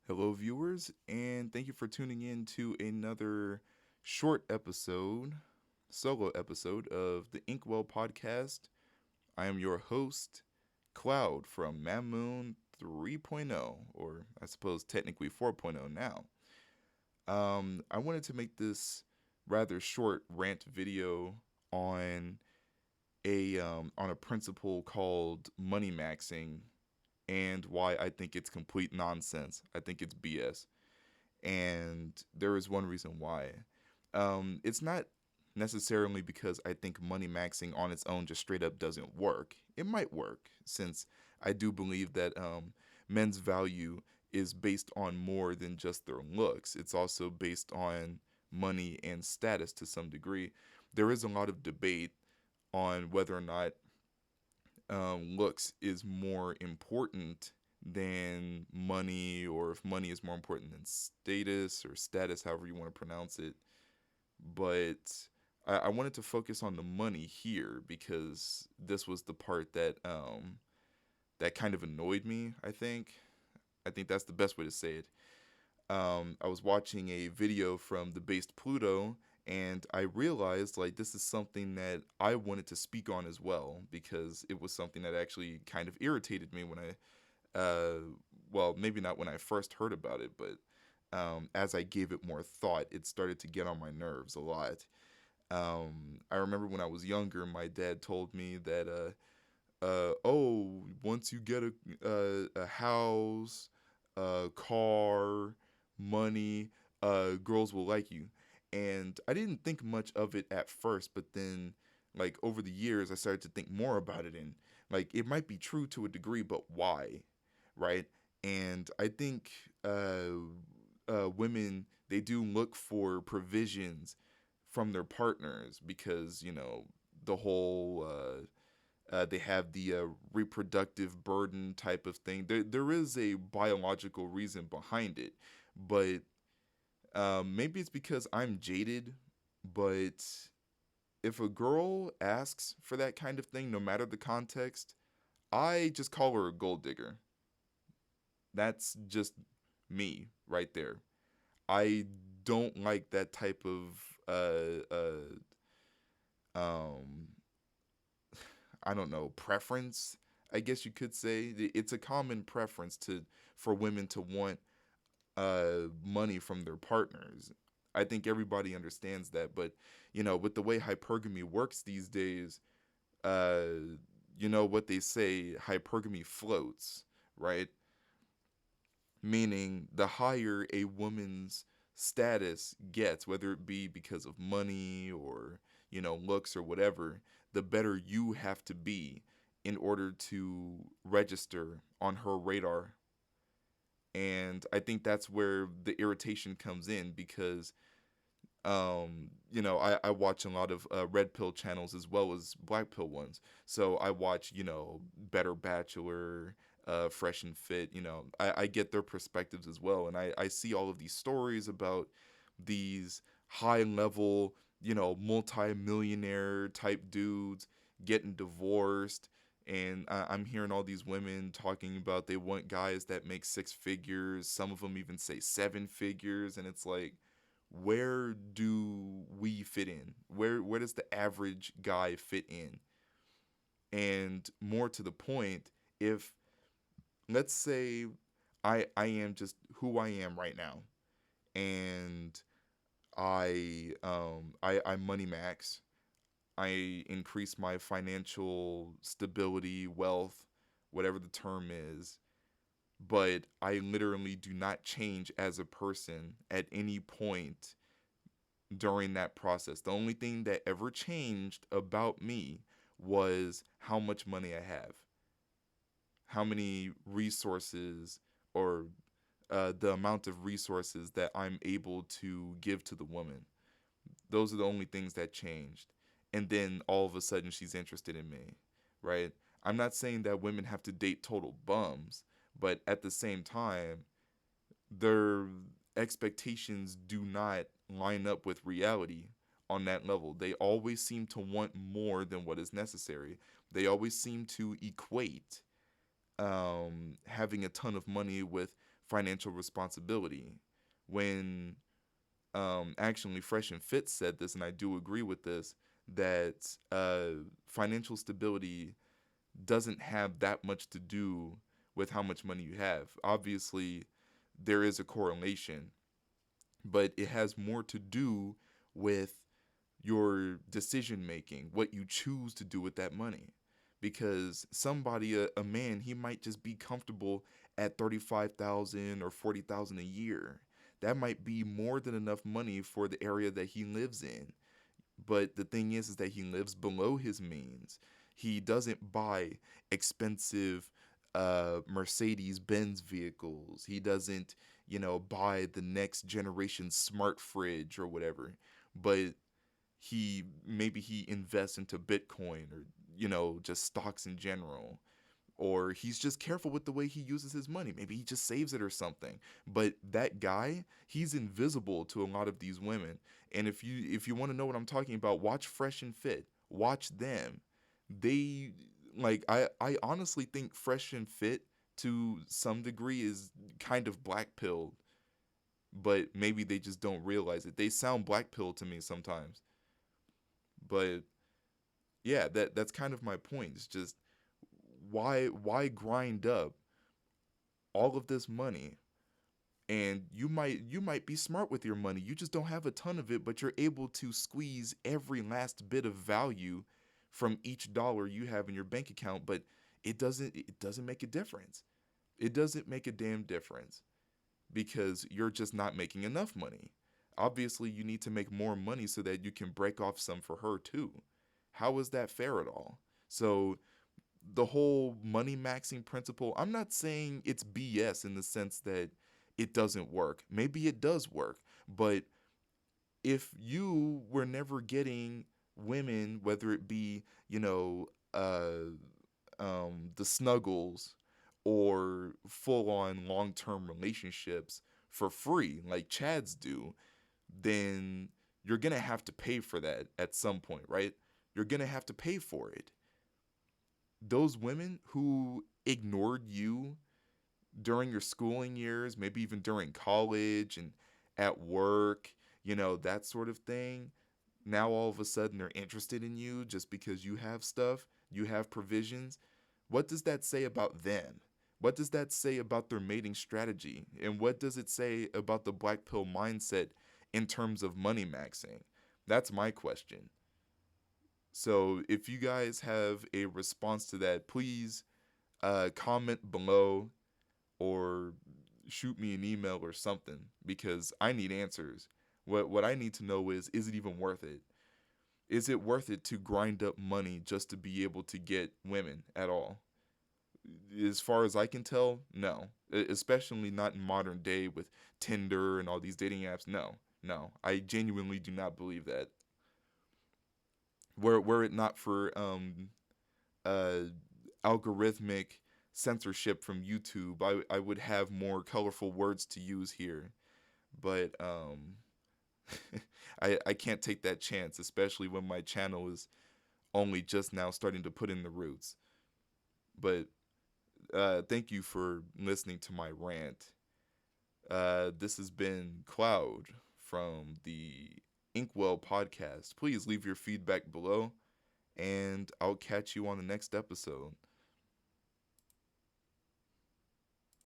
Hello, viewers, and thank you for tuning in to another short episode, solo episode of the Inkwell podcast. I am your host, Cloud from Mamoon 3.0, or I suppose technically 4.0 now. I wanted to make this rather short rant video on a principle called money maxing and why I think it's complete nonsense. I think it's BS. And there is one reason why. It's not necessarily because I think money maxing on its own just straight up doesn't work. It might work, since I do believe that men's value is based on more than just their looks. It's also based on money and status to some degree. There is a lot of debate on whether or not looks is more important than money, or if money is more important than status or status, however you want to pronounce it. But I wanted to focus on the money here because this was the part that kind of annoyed me. I think that's the best way to say it. I was watching a video from the based Pluto, and I realized like this is something that I wanted to speak on as well, because it was something that actually kind of irritated me when well, maybe not when I first heard about it, but as I gave it more thought, it started to get on my nerves a lot. I remember when I was younger, my dad told me that, oh, once you get a house, a car, money, girls will like you. And I didn't think much of it at first, but then, like, over the years, I started to think more about it. And, like, it might be true to a degree, but why? Right? And I think women, they do look for provisions from their partners because, the whole they have the reproductive burden type of thing. There is a biological reason behind it, but maybe it's because I'm jaded. But if a girl asks for that kind of thing, no matter the context, I just call her a gold digger. That's just me right there. I don't like that type of um I don't know, preference, I guess you could say. It's a common preference to for women to want money from their partners. I think everybody understands that, but with the way hypergamy works these days, you know what they say, hypergamy floats, right? Meaning the higher a woman's status gets, whether it be because of money or, looks or whatever, the better you have to be in order to register on her radar. And I think that's where the irritation comes in, because I watch a lot of red pill channels as well as black pill ones. So I watch, Better Bachelor, Fresh and Fit. I get their perspectives as well. And I see all of these stories about these high level, multi-millionaire type dudes getting divorced. And I'm hearing all these women talking about they want guys that make six figures. Some of them even say seven figures. And it's like, where do we fit in? Where does the average guy fit in? And more to the point, if, let's say, I am just who I am right now, and I money max, I increase my financial stability, wealth, whatever the term is, but I literally do not change as a person at any point during that process. The only thing that ever changed about me was how much money I have, how many resources, or the amount of resources that I'm able to give to the woman. Those are the only things that changed. And then all of a sudden she's interested in me, right? I'm not saying that women have to date total bums, but at the same time, their expectations do not line up with reality on that level. They always seem to want more than what is necessary. They always seem to equate having a ton of money with financial responsibility. When actually Fresh and Fit said this, and I do agree with this, that financial stability doesn't have that much to do with how much money you have. Obviously, there is a correlation, but it has more to do with your decision making, what you choose to do with that money. Because somebody, a man, he might just be comfortable at 35,000 or 40,000 a year. That might be more than enough money for the area that he lives in. But the thing is that he lives below his means. He doesn't buy expensive Mercedes Benz vehicles. He doesn't, buy the next generation smart fridge or whatever. But he invests into Bitcoin or, just stocks in general. Or he's just careful with the way he uses his money. Maybe he just saves it or something. But that guy, he's invisible to a lot of these women. And if you want to know what I'm talking about, watch Fresh and Fit. Watch them. They I honestly think Fresh and Fit to some degree is kind of black pilled, but maybe they just don't realize it. They sound black pilled to me sometimes. But yeah, that's kind of my point. It's just why grind up all of this money, and you might be smart with your money. You just don't have a ton of it, but you're able to squeeze every last bit of value from each dollar you have in your bank account, but it doesn't make a difference. It doesn't make a damn difference because you're just not making enough money. Obviously, you need to make more money so that you can break off some for her too. How is that fair at all? So the whole money maxing principle, I'm not saying it's BS in the sense that it doesn't work. Maybe it does work, but if you were never getting women, whether it be, the snuggles or full on long term relationships for free, like Chads do, then you're going to have to pay for that at some point, right? You're going to have to pay for it. Those women who ignored you during your schooling years, maybe even during college and at work, that sort of thing, now all of a sudden they're interested in you just because you have stuff, you have provisions. What does that say about them? What does that say about their mating strategy? And what does it say about the black pill mindset in terms of money maxing? That's my question. So if you guys have a response to that, please comment below or shoot me an email or something because I need answers. What I need to know is it even worth it? Is it worth it to grind up money just to be able to get women at all? As far as I can tell, no. Especially not in modern day with Tinder and all these dating apps. No, no. I genuinely do not believe that. Were it not for uh, algorithmic censorship from YouTube, I would have more colorful words to use here. But I can't take that chance, especially when my channel is only just now starting to put in the roots. But thank you for listening to my rant. This has been Cloud from the Inkwell podcast. Please leave your feedback below, and I'll catch you on the next episode.